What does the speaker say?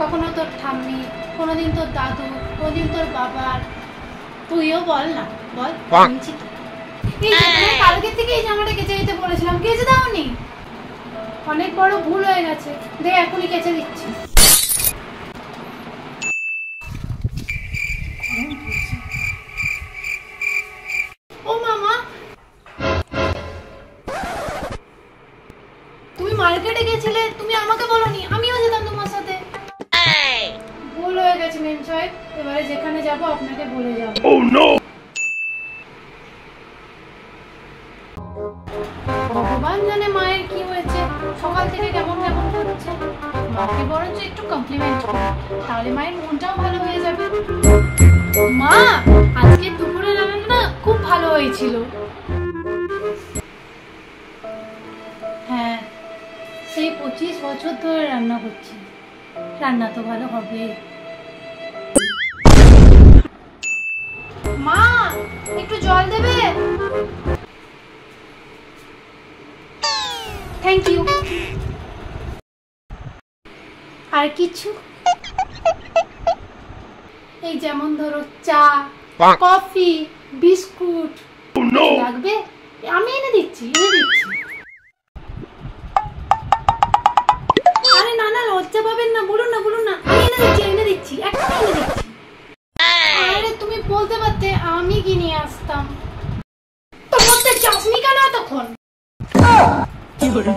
কখনো তোর ঠাম্মি, কোনোদিন তোর দাদু, কোনোদিন তোর বাবার। তুইও বল না, বল। এই যে কালকে থেকে এই জামাটা কেচে দিতে বলেছিলাম, কেচে দাওনি। অনেক বড় ভুল হয়ে গেছে, দেখ এখনই কেচে দিচ্ছি। ও মামা, তুমি মার্কেটে গেছিলে, তুমি আমাকে বলোনি, আমিও যেতাম তোমার সাথে। ভুল হয়ে গেছে মেম সাহেব, এবারে যেখানে যাব আপনাকে বলে যাব। Oh no! ভগবান জানে মায়ের কি হয়েছে, সকাল থেকে কেমন কেমন করছে। মাকে বরঞ্চ একটু কমপ্লিমেন্ট করি, তাহলে মায়ের মনটাও ভালো হয়ে যাবে। মা, আজকে দুপুরে রান্না খুব ভালো হয়েছিল। হ্যাঁ, সেই 25 বছর ধরে রান্না করছি, রান্না তো ভালো হবে। মা, একটু জল দেবে? Thank you. আর কিছু? এই যেমন ধরো চা, কফি, বিস্কুট লাগবে? আমি এনে দিচ্ছি। আরে না না, লজ্জা পাবেন না, বলুন না। আমি এনে দিচ্ছি, এখনই এনে দিচ্ছি। আরে তুমি বলতে পারতে, আমি কি নিয়ে আসতাম। তোর মধ্যে চাষনি কেন এতক্ষণ? কি করে?